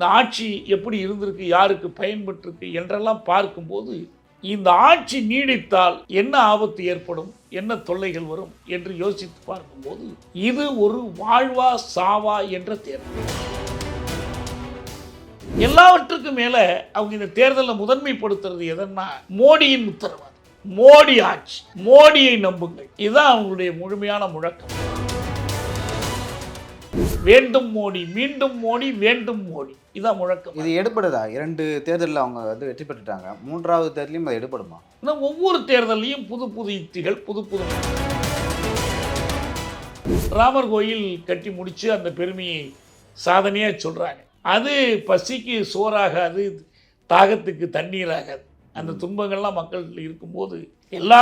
இந்த ஆட்சி எப்படி இருந்திருக்கு, யாருக்கு பயன்பட்டிருக்கு என்றெல்லாம் பார்க்கும்போது இந்த ஆட்சி நீடித்தால் என்ன ஆபத்து ஏற்படும், என்ன தொல்லைகள் வரும் என்று யோசித்து பார்க்கும்போது இது ஒரு வாழ்வா சாவா என்ற தேர்தல். எல்லாவற்றுக்கும் மேல அவங்க இந்த தேர்தலில் முதன்மைப்படுத்துறது எதன்னா மோடியின் உத்தரவாதம், மோடி ஆட்சி, மோடியை நம்புங்கள், இதுதான் அவங்களுடைய முழுமையான முழக்கம். வேண்டும் மோடி, மீண்டும் மோடி, வேண்டும் மோடி, இதான் முழக்கம். இது எடுபடுதா? 2 தேர்தலில் அவங்க வெற்றி பெற்றுட்டாங்க. 3வது தேர்தலையும் அது எடுபடுமா? ஒவ்வொரு தேர்தலையும் புது புது யுக்திகள், புது புது. ராமர் கோயில் கட்டி முடிச்சு அந்த பெருமையை சாதனையாக சொல்றாங்க. அது பசிக்கு சோறாகாது, தாகத்துக்கு தண்ணீர் ஆகாது. அந்த துன்பங்கள்லாம் மக்கள் இருக்கும்போது எல்லா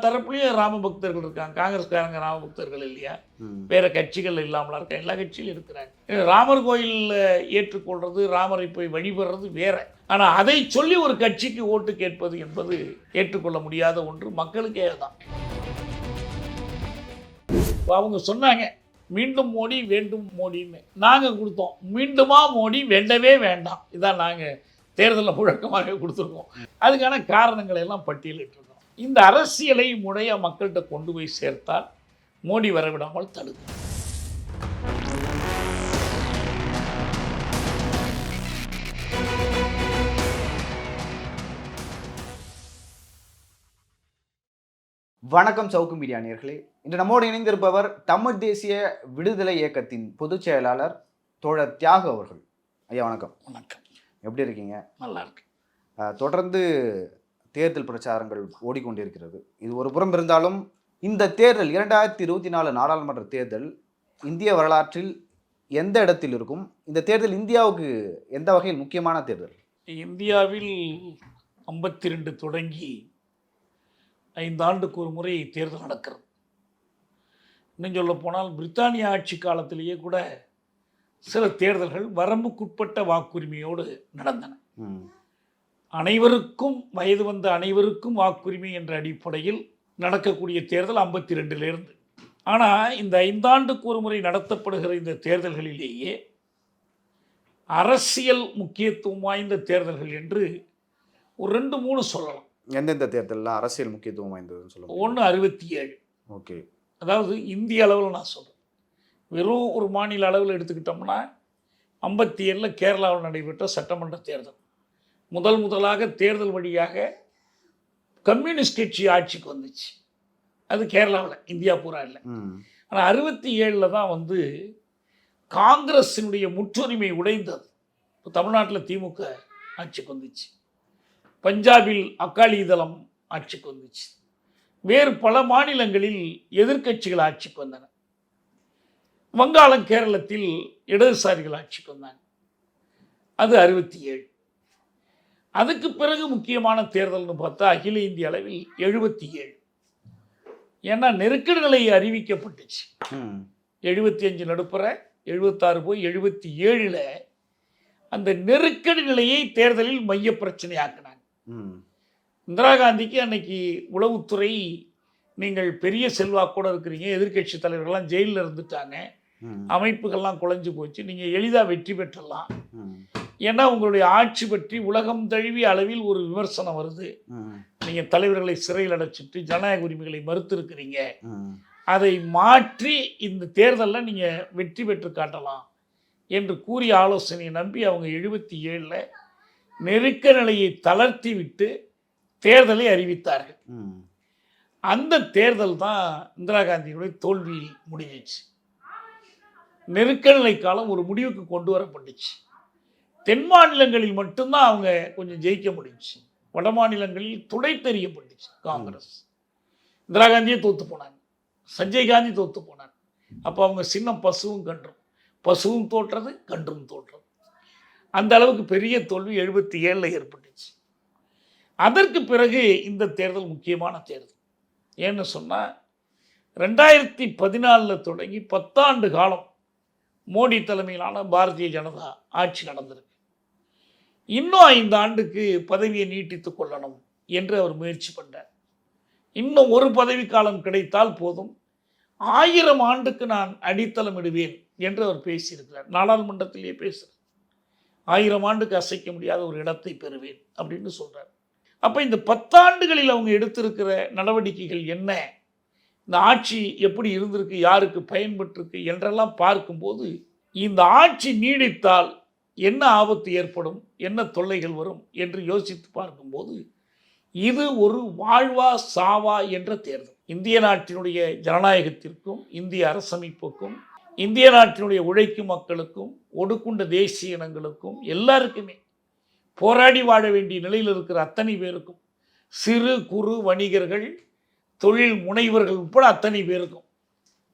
தரப்புலையும் ராம பக்தர்கள் இருக்காங்க. காங்கிரஸ்காரங்க ராம பக்தர்கள் இல்லையா? வேற கட்சிகள் இல்லாமலாம் இருக்காங்க, எல்லா கட்சியிலும் இருக்கிறாங்க. ராமர் கோயிலில் ஏற்றுக்கொள்றது, ராமரை போய் வழிபடுறது வேற. ஆனால் அதை சொல்லி ஒரு கட்சிக்கு ஓட்டு கேட்பது என்பது ஏற்றுக்கொள்ள முடியாத ஒன்று. மக்களுக்கே தான் அவங்க சொன்னாங்க மீண்டும் மோடி வேண்டும் மோடின்னு. நாங்கள் கொடுத்தோம் மீண்டுமா மோடி, வேண்டவே வேண்டாம். இதான் நாங்கள் தேர்தலில் முழக்கமாக கொடுத்துருக்கோம். அதுக்கான காரணங்களை எல்லாம் பட்டியலிட்டிருக்கோம். இந்த அரசியலை முறைய மக்கள்கிட்ட கொண்டு போய் சேர்த்தால் மோடி வரவிடாமல் தடுக்கும். வணக்கம் சவுக்கு மீடியா நேயர்களே. இன்று நம்மோடு இணைந்திருப்பவர் தமிழ் தேசிய விடுதலை இயக்கத்தின் பொதுச் செயலாளர் தோழர் தியாகு அவர்கள். ஐயா வணக்கம். வணக்கம். எப்படி இருக்கீங்க? நல்லா இருக்கு. தொடர்ந்து தேர்தல் பிரச்சாரங்கள் ஓடிக்கொண்டிருக்கிறது. இது ஒரு புறம் இருந்தாலும் இந்த தேர்தல் 2024 நாடாளுமன்ற தேர்தல் இந்திய வரலாற்றில் எந்த இடத்தில் இருக்கும்? இந்த தேர்தல் இந்தியாவுக்கு எந்த வகையில் முக்கியமான தேர்தல்? இந்தியாவில் 52 தொடங்கி 5 ஆண்டுக்கு ஒரு முறை தேர்தல் நடக்கிறது. இன்னும் சொல்ல போனால் பிரித்தானிய ஆட்சி காலத்திலேயே கூட சில தேர்தல்கள் வரம்புக்குட்பட்ட வாக்குரிமையோடு நடந்தன. அனைவருக்கும், வயது வந்த அனைவருக்கும் வாக்குரிமை என்ற அடிப்படையில் நடக்கக்கூடிய தேர்தல் 52லேருந்து. ஆனால் இந்த 5 ஆண்டுக்கு ஒரு முறை நடத்தப்படுகிற இந்த தேர்தல்களிலேயே அரசியல் முக்கியத்துவம் வாய்ந்த தேர்தல்கள் என்று ஒரு 2-3 சொல்லலாம். எந்தெந்த தேர்தலில் அரசியல் முக்கியத்துவம் வாய்ந்ததுன்னு சொல்லுங்கள். 1 67. ஓகே. அதாவது இந்திய அளவில் நான் சொல்கிறேன். வெறும் ஒரு மாநில அளவில் எடுத்துக்கிட்டோம்னா 57 கேரளாவில் நடைபெற்ற சட்டமன்ற தேர்தல். முதலாக தேர்தல் வழியாக கம்யூனிஸ்ட் கட்சி ஆட்சிக்கு வந்துச்சு. அது கேரளாவில், இந்தியா பூரா இல்லை. ஆனால் 67 தான் காங்கிரஸினுடைய முற்றுரிமை உடைந்தது. இப்போ தமிழ்நாட்டில் திமுக ஆட்சிக்கு வந்துச்சு, பஞ்சாபில் அகாலிதளம் ஆட்சிக்கு வந்துச்சு, வேறு பல மாநிலங்களில் எதிர்க்கட்சிகள் ஆட்சிக்கு வந்தன. வங்காளம், கேரளத்தில் இடதுசாரிகள் ஆட்சிக்கு வந்தாங்க. அது 67. அதுக்கு பிறகு முக்கியமான தேர்தல்னு பார்த்தா அகில இந்திய அளவில் 77. ஏன்னா நெருக்கடி நிலை அறிவிக்கப்பட்டுச்சு. 75 நடுப்புற, 76 போய் 77ல் அந்த நெருக்கடி நிலையை தேர்தலில் மைய பிரச்சனையாக்கினாங்க. இந்திரா காந்திக்கு அன்னைக்கு உளவுத்துறை, நீங்கள் பெரிய செல்வாக்கோடு இருக்கிறீங்க, எதிர்கட்சி தலைவர்கள்லாம் ஜெயிலில் இருந்துட்டாங்க, அமைப்புகள்லாம் குலைஞ்சு போச்சு, நீங்கள் எளிதாக வெற்றி பெற்றலாம், ஏன்னா உங்களுடைய ஆட்சி பற்றி உலகம் தழுவிய அளவில் ஒரு விமர்சனம் வருது, நீங்கள் தலைவர்களை சிறையில் அடைச்சிட்டு ஜனநாயக உரிமைகளை மறுத்திருக்கிறீங்க, அதை மாற்றி இந்த தேர்தலில் நீங்கள் வெற்றி பெற்று காட்டலாம் என்று கூறிய ஆலோசனையை நம்பி அவங்க 77ல் நெருக்க நிலையை தளர்த்தி விட்டு தேர்தலை அறிவித்தார்கள். அந்த தேர்தல் தான் இந்திரா காந்தியுடைய தோல்வியில் முடிஞ்சிச்சு. நெருக்கநிலை காலம் ஒரு முடிவுக்கு கொண்டு வரப்பட்டுச்சு. தென் மாநிலங்களில் மட்டும்தான் அவங்க கொஞ்சம் ஜெயிக்க முடிஞ்சிச்சு. வட மாநிலங்களில் துடை தெரியப்பட்டுச்சு காங்கிரஸ். இந்திரா காந்தியே தோற்று போனாங்க, சஞ்சய் காந்தி தோற்று போனாங்க. அப்போ அவங்க சின்னம் பசுவும் கன்றும், பசுவும் தோற்றது கன்றும் தோற்றது. அந்த அளவுக்கு பெரிய தோல்வி 77ல் ஏற்பட்டுச்சு. அதற்கு பிறகு இந்த தேர்தல் முக்கியமான தேர்தல். ஏன்னு சொன்னால் 2014 தொடங்கி 10 ஆண்டு காலம் மோடி தலைமையிலான பாரதிய ஜனதா ஆட்சி நடந்திருக்கு. இன்னும் 5 ஆண்டுக்கு பதவியை நீட்டித்து கொள்ளணும் என்று அவர் முயற்சி பண்ணார். இன்னும் ஒரு பதவி காலம் கிடைத்தால் போதும், 1000 ஆண்டுக்கு நான் அடித்தளம் இடுவேன் என்று அவர் பேசியிருக்கிறார். நாடாளுமன்றத்திலேயே பேசுகிறார். 1000 ஆண்டுக்கு அசைக்க முடியாத ஒரு இடத்தை பெறுவேன் அப்படின்னு சொல்கிறார். அப்போ இந்த 10 ஆண்டுகளில் அவங்க எடுத்திருக்கிற நடவடிக்கைகள் என்ன, இந்த ஆட்சி எப்படி இருந்திருக்கு, யாருக்கு பயன்பட்டிருக்கு என்றெல்லாம் பார்க்கும்போது இந்த ஆட்சி நீடித்தால் என்ன ஆபத்து ஏற்படும், என்ன தொல்லைகள் வரும் என்று யோசித்து பார்க்கும்போது இது ஒரு வாழ்வா சாவா என்ற தேர்தல். இந்திய நாட்டினுடைய ஜனநாயகத்திற்கும் இந்திய அரசமைப்புக்கும் இந்திய நாட்டினுடைய உழைக்கும் மக்களுக்கும் ஒடுக்குண்ட தேசிய இனங்களுக்கும் எல்லாருக்குமே போராடி வாழ வேண்டிய நிலையில் இருக்கிற அத்தனை பேருக்கும், சிறு குறு வணிகர்கள் தொழில் முனைவர்கள் உட்பட அத்தனை பேருக்கும்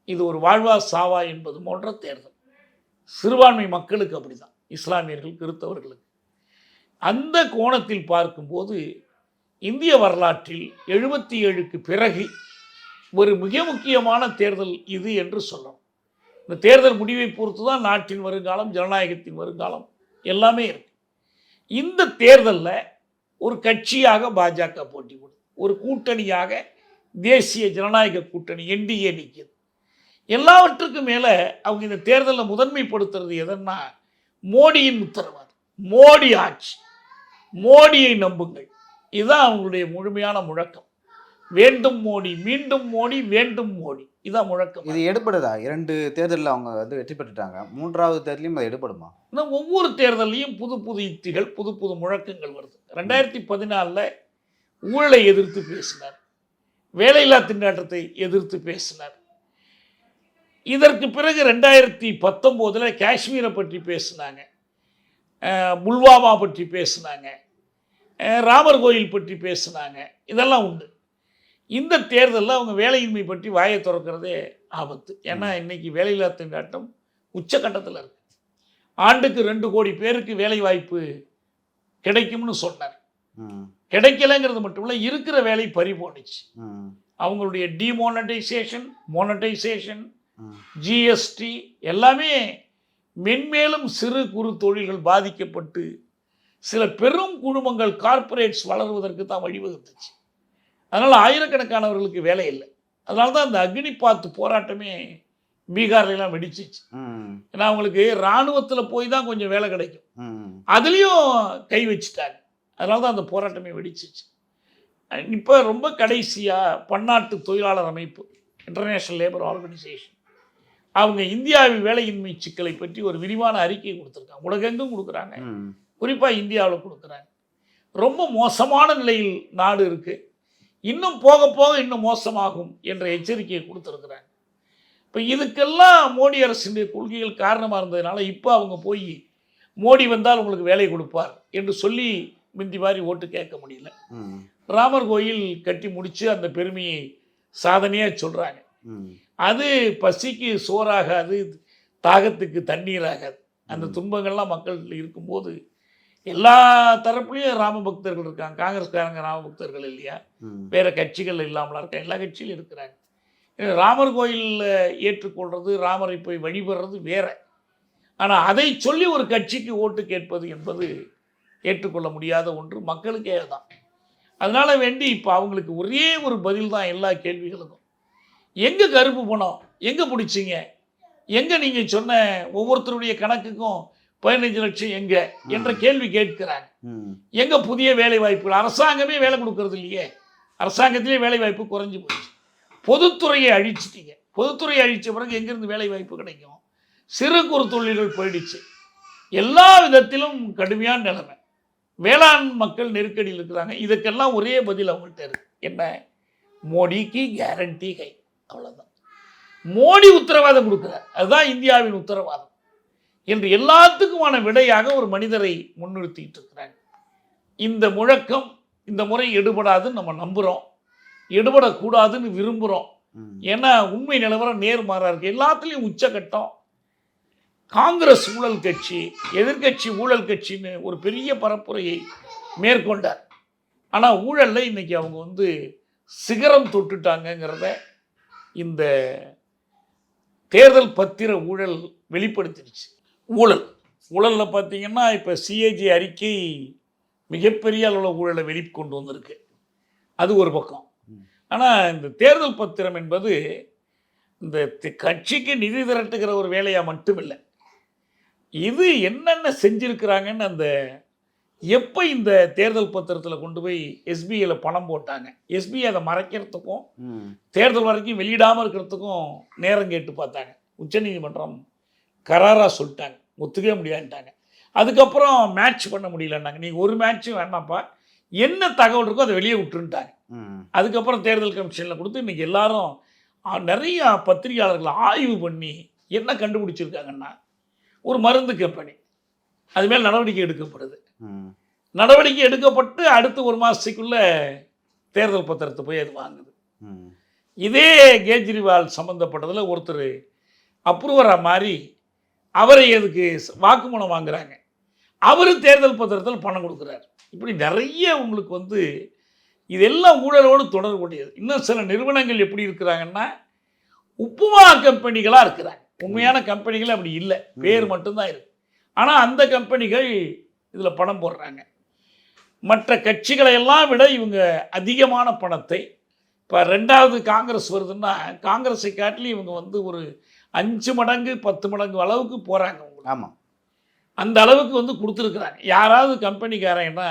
இது ஒரு வாழ்வா சாவா என்பது போன்ற தேர்தல். சிறுபான்மை மக்களுக்கு அப்படிதான், இஸ்லாமியர்கள் கிறிஸ்தவர்களுக்கு. அந்த கோணத்தில் பார்க்கும்போது இந்திய வரலாற்றில் 77க்கு பிறகு ஒரு மிக முக்கியமான தேர்தல் இது என்று சொல்லணும். இந்த தேர்தல் முடிவை பொறுத்து தான் நாட்டின் வருங்காலம், ஜனநாயகத்தின் வருங்காலம் எல்லாமே இருக்கு. இந்த தேர்தலில் ஒரு கட்சியாக பாஜக போட்டி போடுது, ஒரு கூட்டணியாக தேசிய ஜனநாயக கூட்டணி என்டிஏ நிற்கிது. எல்லாவற்றுக்கும் மேலே அவங்க இந்த தேர்தலில் முதன்மைப்படுத்துறது எதன்னா மோடியின் உத்தரவாதம், மோடி ஆட்சி, மோடியை நம்புங்கள், இதுதான் அவங்களுடைய முழுமையான முழக்கம். வேண்டும் மோடி, மீண்டும் மோடி, வேண்டும் மோடி, இதான் முழக்கம். இது எடுபடுதா? 2 தேர்தலில் அவங்க வெற்றி பெற்றுட்டாங்க, 3வது தேர்தலையும் அது எடுபடுமா? இன்னும் ஒவ்வொரு தேர்தலையும் புது புது யுக்திகள், புது புது முழக்கங்கள் வருது. 2014 ஊழலை எதிர்த்து பேசினார், வேலையில்லா திண்டாட்டத்தை எதிர்த்து பேசினார். இதற்கு பிறகு 2019 காஷ்மீரை பற்றி பேசினாங்க, புல்வாமா பற்றி பேசினாங்க, ராமர் கோயில் பற்றி பேசினாங்க, இதெல்லாம் உண்டு. இந்த தேர்தலில் அவங்க வேலையின்மை பற்றி வாயை திறக்கிறதே ஆபத்து. ஏன்னா இன்னைக்கு வேலையில்லா திண்டாட்டம் உச்சக்கட்டத்தில் இருக்கு. ஆண்டுக்கு 2 கோடி பேருக்கு வேலை வாய்ப்பு கிடைக்கும்னு சொன்னார். கிடைக்கலங்கிறது மட்டும் இல்லை, இருக்கிற வேலை பறி போணுச்சு. அவங்களுடைய டிமானடைசேஷன், மோனடைசேஷன், ஜிஎஸ்டி எல்லாமே மென்மேலும் சிறு குறு தொழில்கள் பாதிக்கப்பட்டு சில பெரும் குழுமங்கள், கார்ப்பரேட்ஸ் வளருவதற்கு தான் வழிவகுத்துச்சு. அதனால் ஆயிரக்கணக்கானவர்களுக்கு வேலை இல்லை. அதனால தான் அந்த அக்னிபாத் போராட்டமே பீகார்லாம் வெடிச்சிச்சு. ஏன்னா அவங்களுக்கு இராணுவத்தில் போய் தான் கொஞ்சம் வேலை கிடைக்கும், அதுலேயும் கை வச்சுட்டாங்க. அதனால தான் அந்த போராட்டமே வெடிச்சிச்சு. இப்போ ரொம்ப கடைசியாக பன்னாட்டு தொழிலாளர் அமைப்பு, இன்டர்நேஷ்னல் லேபர் ஆர்கனைசேஷன், அவங்க இந்தியாவில் வேலையின்மை சிக்கலை பற்றி ஒரு விரிவான அறிக்கை கொடுத்துருக்காங்க. உலகெங்கும் கொடுக்குறாங்க, குறிப்பாக இந்தியாவில் கொடுக்குறாங்க. ரொம்ப மோசமான நிலையில் நாடு இருக்குது, இன்னும் போக போக இன்னும் மோசமாகும் என்ற எச்சரிக்கையை கொடுத்துருக்குறாங்க. இப்போ இதுக்கெல்லாம் மோடி அரசினுடைய கொள்கைகள் காரணமாக இருந்ததுனால இப்போ அவங்க போய் மோடி வந்தால் உங்களுக்கு வேலை கொடுப்பார் என்று சொல்லி மிந்தி மாதிரி ஓட்டு கேட்க முடியல. ராமர் கோயில் கட்டி முடித்து அந்த பெருமையை சாதனையாக சொல்கிறாங்க. அது பசிக்கு சோறாகாது, தாகத்துக்கு தண்ணீராகாது. அந்த துன்பங்கள்லாம் மக்கள் இருக்கும்போது எல்லா தரப்புலையும் ராம பக்தர்கள் இருக்காங்க. காங்கிரஸ்காரங்க ராம பக்தர்கள் இல்லையா? வேறு கட்சிகள் இல்லாமலாம் இருக்காங்க, எல்லா கட்சியிலும் இருக்கிறாங்க. ராமர் கோயிலில் ஏற்றுக்கொள்வது, ராமரை போய் வழிபடுறது வேற. ஆனால் அதை சொல்லி ஒரு கட்சிக்கு ஓட்டு கேட்பது என்பது ஏற்றுக்கொள்ள முடியாத ஒன்று, மக்களுக்கே தான். அதனால் வேண்டி இப்போ அவங்களுக்கு ஒரே ஒரு பதில் தான் எல்லா கேள்விகளுக்கும். எங்கே கருப்பு பணம், எங்கே பிடிச்சிங்க, எங்கே நீங்கள் சொன்ன ஒவ்வொருத்தருடைய கணக்குக்கும் 15 லட்சம் எங்கே என்ற கேள்வி கேட்கிறாங்க. எங்கே புதிய வேலை வாய்ப்புகள்? அரசாங்கமே வேலை கொடுக்கறது இல்லையே, அரசாங்கத்திலே வேலை வாய்ப்பு குறைஞ்சி போச்சு. பொதுத்துறையை அழிச்சிட்டீங்க, பொதுத்துறையை அழித்த பிறகு எங்கேருந்து வேலை வாய்ப்பு கிடைக்கும்? சிறு குறு தொழில்கள் போயிடுச்சு. எல்லா விதத்திலும் கடுமையான நிலைமை, வேளாண் மக்கள் நெருக்கடியில் இருக்கிறாங்க. இதுக்கெல்லாம் ஒரே பதில் அவங்கள்ட்ட இருக்கு, என்ன? மோடிக்கு கேரண்டி கை, அவ்வளோதான். மோடி உத்தரவாதம் கொடுக்குறார், அதுதான் இந்தியாவின் உத்தரவாதம் என்று எல்லாத்துக்குமான விடையாக ஒரு மனிதரை முன்னிறுத்திட்டு இருக்கிறாங்க. இந்த முழக்கம் இந்த முறை எடுபடாதுன்னு நம்ம நம்புகிறோம், எடுபடக்கூடாதுன்னு விரும்புகிறோம். ஏன்னா உண்மை நிலவரம் நேர்மாறாக இருக்குது. எல்லாத்துலேயும் உச்சகட்டம். காங்கிரஸ் ஊழல் கட்சி, எதிர்கட்சி ஊழல் கட்சின்னு ஒரு பெரிய பரப்புரையை மேற்கொண்டார். ஆனால் ஊழலில் இன்றைக்கி அவங்க சிகரம் தொட்டுட்டாங்கங்கிறத இந்த தேர்தல் பத்திர ஊழல் வெளிப்படுத்திடுச்சு. ஊழலில் பார்த்தீங்கன்னா இப்போ சிஏஜி அறிக்கை மிகப்பெரிய அளவில் ஊழலை வெளிக்கொண்டு வந்திருக்கு, அது ஒரு பக்கம். ஆனால் இந்த தேர்தல் பத்திரம் என்பது இந்த கட்சிக்கு நிதி திரட்டுகிற ஒரு வேலையாக மட்டும் இல்லை, இது என்னென்ன செஞ்சுருக்கிறாங்கன்னு அந்த எப்போ இந்த தேர்தல் பத்திரத்தில் கொண்டு போய் எஸ்பிஐயில் பணம் போட்டாங்க, எஸ்பிஐ அதை மறைக்கிறதுக்கும் தேர்தல் வரைக்கும் வெளியிடாமல் இருக்கிறதுக்கும் நேரம் கேட்டு பார்த்தாங்க. உச்சநீதிமன்றம் கராராக சொல்லிட்டாங்க, ஒத்துக்கவே முடியாதுட்டாங்க. அதுக்கப்புறம் மேட்ச் பண்ண முடியலன்னாங்க, நீங்கள் ஒரு மேட்ச்சும் வேணாம்ப்பா, என்ன தகவல் இருக்கோ அதை வெளியே விட்டுருட்டாங்க. அதுக்கப்புறம் தேர்தல் கமிஷனில் கொடுத்து இன்றைக்கி எல்லாரும் நிறைய பத்திரிகையாளர்கள் ஆய்வு பண்ணி என்ன கண்டுபிடிச்சிருக்காங்கன்னா, ஒரு மருந்து கம்பெனி அது மேல் நடவடிக்கை எடுக்கப்படுது. நடவடிக்கை எடுக்கப்பட்டு அடுத்து ஒரு மாதத்துக்குள்ளே தேர்தல் பத்திரத்தை போய் அது வாங்குது. இதே கேஜ்ரிவால் சம்மந்தப்பட்டதில் ஒருத்தர் அப்ரூவராக மாறி அவரை எதுக்கு வாக்குமூலம் வாங்குறாங்க, அவர் தேர்தல் பத்திரத்தில் பணம் கொடுக்குறாரு. இப்படி நிறைய உங்களுக்கு வந்து இதெல்லாம் ஊழலோடு தொடர்புடையது. இன்னும் சில நிறுவனங்கள் எப்படி இருக்கிறாங்கன்னா உப்புமா கம்பெனிகளாக இருக்கிறாங்க. உண்மையான கம்பெனிகள் அப்படி இல்லை, பேர் மட்டும்தான் இருக்குது. ஆனால் அந்த கம்பெனிகள் இதில் பணம் போடுறாங்க. மற்ற கட்சிகளை எல்லாம் விட இவங்க அதிகமான பணத்தை, இப்போ 2வது காங்கிரஸ் வருதுன்னா காங்கிரஸை காட்டிலும் இவங்க வந்து ஒரு 5 மடங்கு 10 மடங்கு அளவுக்கு போகிறாங்க. ஆமாம், அந்த அளவுக்கு வந்து கொடுத்துருக்குறாங்க. யாராவது கம்பெனிக்காரங்கன்னா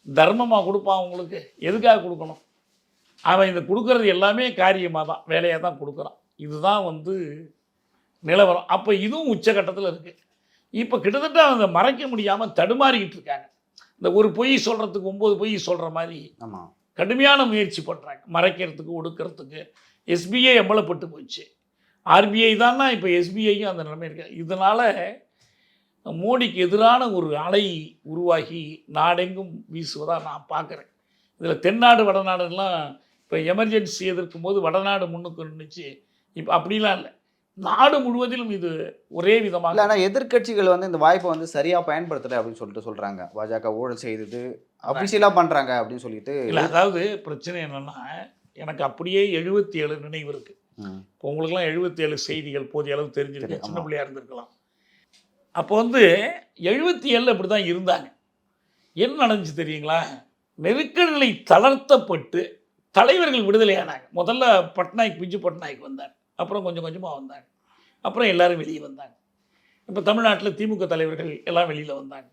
தர்மமாக கொடுப்பான், உங்களுக்கு எதுக்காக கொடுக்கணும்? அவன் இதை கொடுக்கறது எல்லாமே காரியமாக தான், வேலையாக தான் கொடுக்குறான். இதுதான் வந்து நிலவரம். அப்போ இதுவும் உச்சகட்டத்தில் இருக்குது. இப்போ கிட்டத்தட்ட அதை மறைக்க முடியாமல் தடுமாறிக்கிட்டு இருக்காங்க. இந்த ஒரு பொய் சொல்கிறதுக்கு 9 பொய் சொல்கிற மாதிரி கடுமையான முயற்சி பண்ணுறாங்க, மறைக்கிறதுக்கு ஒடுக்கிறதுக்கு. எஸ்பிஐ அம்பலப்பட்டு போச்சு, ஆர்பிஐ தான்னா இப்போ எஸ்பிஐயும் அந்த நிலைமை இருக்கு. இதனால் மோடிக்கு எதிரான ஒரு அலை உருவாகி நாடெங்கும் வீசுவதாக நான் பார்க்குறேன். இதில் தென்னாடு வடநாடுலாம் இப்போ எமர்ஜென்சி எதிர்க்கும் போது வடநாடு முன்னுக்கு இருந்துச்சு, இப்போ அப்படிலாம் இல்லை, நாடு முழுவதிலும் இது ஒரே விதமாக இல்லை. ஆனால் எதிர்கட்சிகள் வந்து இந்த வாய்ப்பை வந்து சரியாக பயன்படுத்தலை அப்படின்னு சொல்லிட்டு சொல்கிறாங்க. பாஜக ஊழல் செய்தது அபிஷியலாக பண்ணுறாங்க அப்படின்னு சொல்லிட்டு. இல்லை, அதாவது பிரச்சனை என்னென்னா, எனக்கு அப்படியே 77 நினைவு இருக்குது. இப்போ உங்களுக்குலாம் 77 செய்திகள் போதிய அளவு தெரிஞ்சிருக்கு, சின்ன பிள்ளையாக இருந்திருக்கலாம். அப்போ வந்து 77 இப்படி தான் இருந்தாங்க. என்ன நடந்துச்சு தெரியுங்களா? நெருக்கடிகளை தளர்த்தப்பட்டு தலைவர்கள் விடுதலையானாங்க. முதல்ல பட்நாயக், பிஜு பட்நாயக் வந்தாங்க, அப்புறம் கொஞ்சம் கொஞ்சமாக வந்தாங்க, அப்புறம் எல்லாரும் வெளியே வந்தாங்க. இப்போ தமிழ்நாட்டில் திமுக தலைவர்கள் எல்லாம் வெளியில் வந்தாங்க.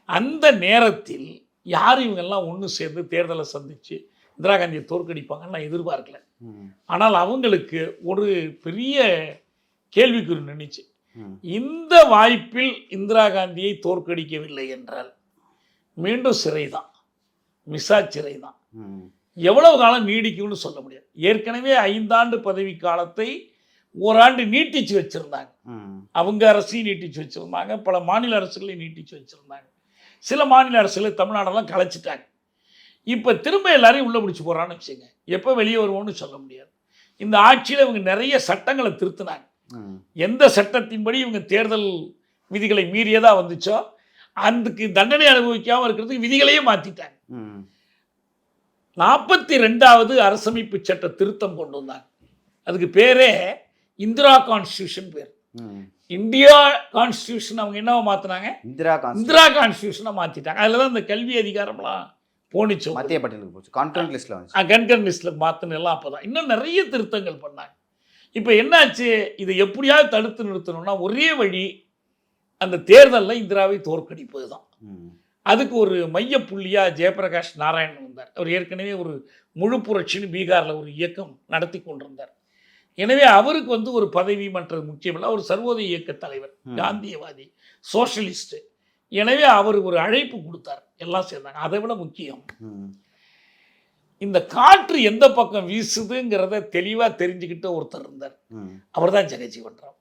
அந்த நேரத்தில் யார் இவங்கெல்லாம் ஒன்று சேர்ந்து தேர்தலை சந்தித்து இந்திரா காந்தியை தோற்கடிப்பாங்கன்னு நான் எதிர்பார்க்கல. ஆனால் அவங்களுக்கு ஒரு பெரிய கேள்விக்குறி நின்றுச்சு. இந்த வாய்ப்பில் இந்திரா காந்தியை தோற்கடிக்கவில்லை என்றால் மீண்டும் சிறை தான், மிசா சிறை தான். எவ்வளவு காலம் நீடிக்கும்னு சொல்ல முடியாது. ஏற்கனவே 5 ஆண்டு பதவி காலத்தை ஓராண்டு நீட்டிச்சு வச்சுருந்தாங்க. அவங்க அரசையும் நீட்டிச்சு வச்சுருந்தாங்க, பல மாநில அரசுகளையும் நீட்டிச்சு வச்சுருந்தாங்க. சில மாநில அரசுகளை தமிழ்நாடெல்லாம் கலைச்சிட்டாங்க. இப்போ திரும்ப எல்லாரையும் உள்ளே பிடிச்சி போகிறான்னு வச்சுங்க, எப்போ வெளியே வருவோம்னு சொல்ல முடியாது. இந்த ஆட்சியில் இவங்க நிறைய சட்டங்களை திருத்தினாங்க. எந்த சட்டத்தின்படி இவங்க தேர்தல் விதிகளை மீறியதாக வந்துச்சோ அதுக்கு தண்டனை அனுபவிக்காமல் இருக்கிறதுக்கு விதிகளையே மாற்றிட்டாங்க. 42வது அரசமைப்பு சட்ட திருத்தம் கொண்டு வந்தாங்க. அதுக்கு பேரே இந்திரா கான்ஸ்டியூஷன் பேர். இந்தியா கான்ஸ்டியூஷன் அவங்க என்னவா மாற்றினாங்க, இந்திரா கான்ஸ்டியூஷனை மாற்றிட்டாங்க. அதில் தான் இந்த கல்வி அதிகாரம்லாம் போனிச்சு, மத்திய பட்டியலுக்கு போச்சு, கான்கரண்ட் லிஸ்ட்டில் வந்து கன்கரண்ட் லிஸ்ட்டில் மாற்றினெல்லாம் அப்போ தான். இன்னும் நிறைய திருத்தங்கள் பண்ணாங்க. இப்போ என்னாச்சு, இதை எப்படியாவது தடுத்து நிறுத்தணும்னா ஒரே வழி அந்த தேர்தலில் இந்திராவை தோற்கடிப்பது தான். அதுக்கு ஒரு மையப்புள்ளியாக ஜெயபிரகாஷ் நாராயணன் வந்தார். அவர் ஏற்கனவே ஒரு முழு புரட்சின்னு பீகாரில் ஒரு இயக்கம் நடத்தி கொண்டிருந்தார். எனவே அவருக்கு வந்து ஒரு பதவி மற்றது முக்கியமில்லை, அவர் சர்வோதய இயக்க தலைவர், காந்தியவாதி, சோஷலிஸ்ட்டு. எனவே அவர் ஒரு அழைப்பு கொடுத்தார், எல்லாம் சேர்ந்தாங்க. அதை விட முக்கியம், இந்த காற்று எந்த பக்கம் வீசுதுங்கிறத தெளிவாக தெரிஞ்சுக்கிட்ட ஒருத்தர் இருந்தார், அவர் தான் ஜெகஜீவன் ராம்.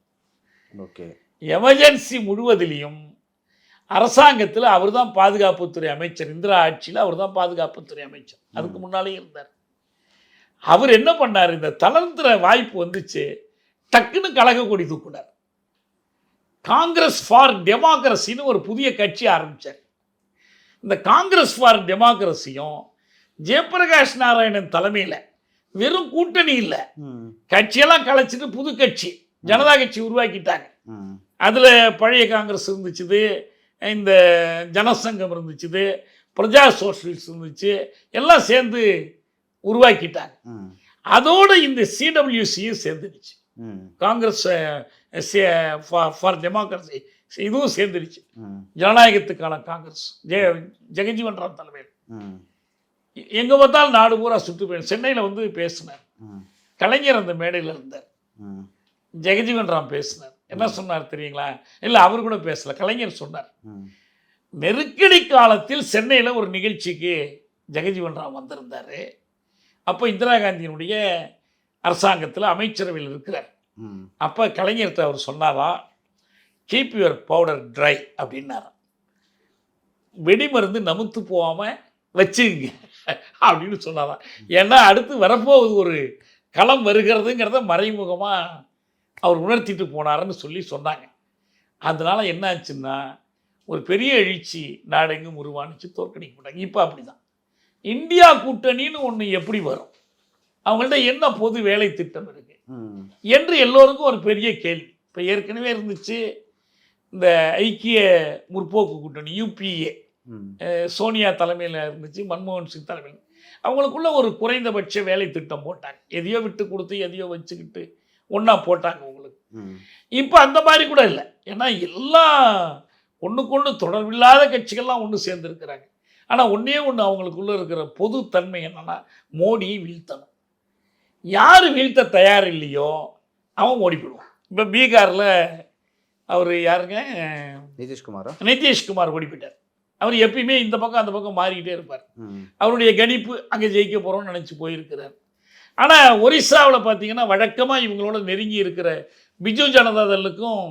ஓகே, எமர்ஜென்சி முழுவதிலையும் அரசாங்கத்தில் அவர் தான் பாதுகாப்புத்துறை அமைச்சர். இந்திரா ஆட்சியில் அவர் தான் பாதுகாப்புத்துறை அமைச்சர், அதுக்கு முன்னாலே இருந்தார். அவர் என்ன பண்ணார், இந்த தளர்ந்துற வாய்ப்பு வந்துச்சு, டக்குன்னு கழக கொடி தூக்குனார். காங்கிரஸ் ஃபார் டெமோக்ரஸின்னு ஒரு புதிய கட்சி ஆரம்பித்தார். இந்த காங்கிரஸ் ஃபார் டெமோக்ரஸியும் ஜெயபிரகாஷ் நாராயணன் தலைமையில் வெறும் கூட்டணி இல்லை, கட்சியெல்லாம் கலைச்சிட்டு புது கட்சி ஜனதா கட்சி உருவாக்கிட்டாங்க. அதில் பழைய காங்கிரஸ் இருந்துச்சு, இந்த ஜனசங்கம் இருந்துச்சு, பிரஜா சோஷலிஸ்ட் இருந்துச்சு, எல்லாம் சேர்ந்து உருவாக்கிட்டாங்க. அதோடு இந்த சிடபிள்யூசியும் சேர்ந்துடுச்சு, காங்கிரஸ் ஃபார் டெமோக்ரஸி இதுவும் சேர்ந்துருச்சு. ம். ஜனநாயகத்துக்கான காங்கிரஸ் ஜெகஜீவன் ராம் தலைமையில் ம். எங்கே பார்த்தாலும் நாடு பூரா சுற்றுப்பயணம். சென்னையில் வந்து பேசினார். ம். கலைஞர் அந்த மேடையில் இருந்தார். ம். ஜெகஜீவன் ராம் பேசினார். என்ன சொன்னார் தெரியுங்களா? இல்லை, அவர் கூட பேசல, கலைஞர் சொன்னார். ம். நெருக்கடி காலத்தில் சென்னையில் ஒரு நிகழ்ச்சிக்கு ஜெகஜீவன் ராம் வந்திருந்தார். அப்போ இந்திரா காந்தியினுடைய அரசாங்கத்தில் அமைச்சரவையில் இருக்கிறார். ம். அப்போ கலைஞர்கிட்ட அவர் சொன்னாரா, கீப் யுவர் பவுடர் ட்ரை அப்படின்னாராம். வெடிமருந்து நமுத்து போகாமல் வச்சுங்க அப்படின்னு சொன்னாராம். ஏன்னா அடுத்து வரப்போகுது ஒரு களம் வருகிறதுங்கிறத மறைமுகமாக அவர் உணர்த்திட்டு போனாருன்னு சொல்லி சொன்னாங்க. அதனால் என்ன ஆச்சுன்னா ஒரு பெரிய எழுச்சி நாடெங்கும் உருவானுச்சு, தோற்கடிக்க மாட்டாங்க. இப்போ அப்படி தான் இந்தியா கூட்டணின்னு ஒன்று எப்படி வரும், அவங்கள்ட்ட என்ன பொது வேலை திட்டம் இருக்குது ம். என்று எல்லோருக்கும் ஒரு பெரிய கேள்வி. இப்போ ஏற்கனவே இருந்துச்சு இந்த ஐக்கிய முற்போக்கு கூட்டணி UPA, ம். சோனியா தலைமையில் இருந்துச்சு, மன்மோகன் சிங் தலைமையில். அவங்களுக்குள்ள ஒரு குறைந்தபட்ச வேலை திட்டம் போட்டாங்க. எதையோ விட்டு கொடுத்து எதையோ வச்சுக்கிட்டு ஒன்றா போட்டாங்க உங்களுக்கு. ம். இப்போ அந்த மாதிரி கூட இல்லை. ஏன்னா எல்லாம் ஒன்றுக்கொன்று தொடர்பில்லாத கட்சிகள்லாம் ஒன்று சேர்ந்துருக்கிறாங்க. ஆனால் ஒன்றே ஒன்று அவங்களுக்குள்ளே இருக்கிற பொதுத்தன்மை என்னென்னா மோடியை வீழ்த்தணும். யார் வீழ்த்த தயார் இல்லையோ அவன் ஓடி போடுவான். இப்போ பீகாரில் அவர் யாருங்க, நிதிஷ்குமாரா? நிதிஷ்குமார் ஓடி போயிட்டார். அவர் எப்பயுமே இந்த பக்கம் அந்த பக்கம் மாறிக்கிட்டே இருப்பார். ம். அவருடைய கணிப்பு அங்கே ஜெயிக்க போகிறோம்னு நினச்சி போயிருக்கிறார். ஆனால் ஒரிசாவில் பார்த்தீங்கன்னா வழக்கமாக இவங்களோட நெருங்கி இருக்கிற பிஜு ஜனதாதளுக்கும்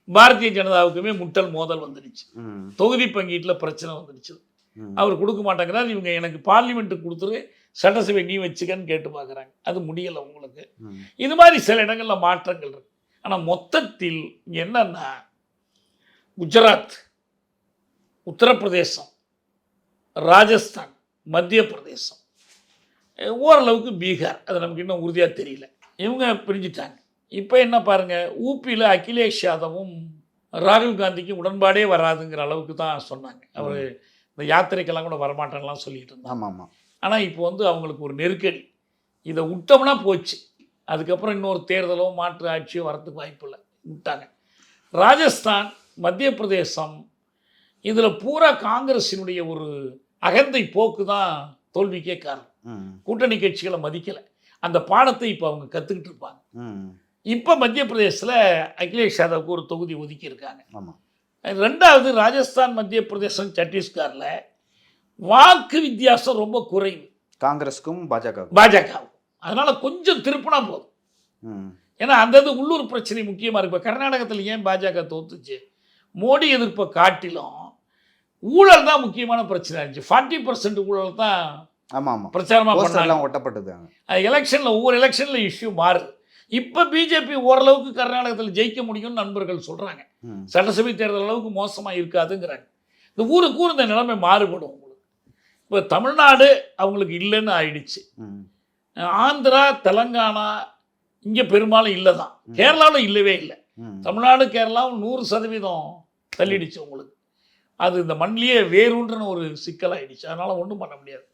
பாரதிய ஜனதாவுக்குமே முட்டல் மோதல் வந்துடுச்சு. ம். தொகுதி பங்கீட்டில் பிரச்சனை வந்துடுச்சு. ம். அவர் கொடுக்க மாட்டேங்கிறார். இவங்க எனக்கு பார்லிமெண்ட்டுக்கு கொடுத்துரு, சட்டசபை நீ வச்சுக்கன்னு கேட்டு பார்க்குறாங்க. அது முடியலை உங்களுக்கு. ம். இது மாதிரி சில இடங்களில் மாற்றங்கள் இருக்கு. ஆனால் மொத்தத்தில் என்னன்னா குஜராத், உத்தரப்பிரதேசம், ராஜஸ்தான், மத்திய பிரதேசம், ஓரளவுக்கு பீகார், அது நமக்கு இன்னும் உறுதியாக தெரியல, இவங்க பிரிஞ்சுட்டாங்க. இப்போ என்ன பாருங்கள், ஊபியில் அகிலேஷ் யாதவும் ராகுல் காந்திக்கும் உடன்பாடே வராதுங்கிற அளவுக்கு தான் சொன்னாங்க. அவர் இந்த யாத்திரைக்கெல்லாம் கூட வரமாட்டேன்லாம் சொல்லிட்டு இருந்தாங்க. ஆமாம் ஆமாம். ஆனால் இப்போ வந்து அவங்களுக்கு ஒரு நெருக்கடி. இதை விட்டோம்னா போச்சு. அதுக்கப்புறம் இன்னொரு தேர்தலோ மாற்று ஆட்சியோ வரத்துக்கு வாய்ப்பு இல்லை, விட்டாங்க. ராஜஸ்தான், மத்திய பிரதேசம், இதில் பூரா காங்கிரஸினுடைய ஒரு அகந்தை போக்கு தான் தோல்விக்கே காரணம். ம். கூட்டணி கட்சிகளை மதிக்கலை. அந்த பாடத்தை இப்போ அவங்க கற்றுக்கிட்டு இருப்பாங்க. ம். இப்போ மத்திய பிரதேசத்தில் அகிலேஷ் யாதவுக்கு ஒரு தொகுதி ஒதுக்கியிருக்காங்க. ஆமாம். ரெண்டாவது ராஜஸ்தான், மத்திய பிரதேசம், சத்தீஸ்கரில் வாக்கு வித்தியாசம் ரொம்ப குறைவு காங்கிரஸுக்கும் பாஜக. அதனால் கொஞ்சம் திருப்பினா போதும். ம். ஏன்னா அந்த இது உள்ளூர் பிரச்சனை முக்கியமாக இருக்கு. இப்போ கர்நாடகத்தில் ஏன் பாஜக தோத்துச்சு, மோடி எதிர்ப்பை காட்டிலும் ஊழல் தான் முக்கியமான பிரச்சனை இருந்துச்சு. 40% ஊழல் தான் ஆமாம் ஆமாம். பிரச்சாரமாக பண்ணாங்க. போஸ்டர்லாம் ஒட்டப்பட்டது. அது எலெக்ஷனில் ஒவ்வொரு எலெக்ஷனில் இஷ்யூ மாறுது. இப்போ பிஜேபி ஓரளவுக்கு கர்நாடகத்தில் ஜெயிக்க முடியும்னு நண்பர்கள் சொல்கிறாங்க. ம். சட்டசபை தேர்தல் அளவுக்கு மோசமாக இருக்காதுங்கிறாங்க. இந்த ஊருக்கு ஊர் இந்த நிலைமை மாறுபடும் உங்களுக்கு. இப்போ தமிழ்நாடு அவங்களுக்கு இல்லைன்னு ஆயிடுச்சு. ம். ஆந்திரா, தெலங்கானா இங்கே பெரும்பாலும் இல்லை தான். கேரளாவில் இல்லவே இல்லை. ம். தமிழ்நாடு, கேரளாவும் 100% தள்ளிடுச்சு உங்களுக்கு. அது இந்த மண்ணிலேயே வேறுன்றன்னு ஒரு சிக்கலாகிடுச்சு. அதனால் ஒன்றும் பண்ண முடியாது.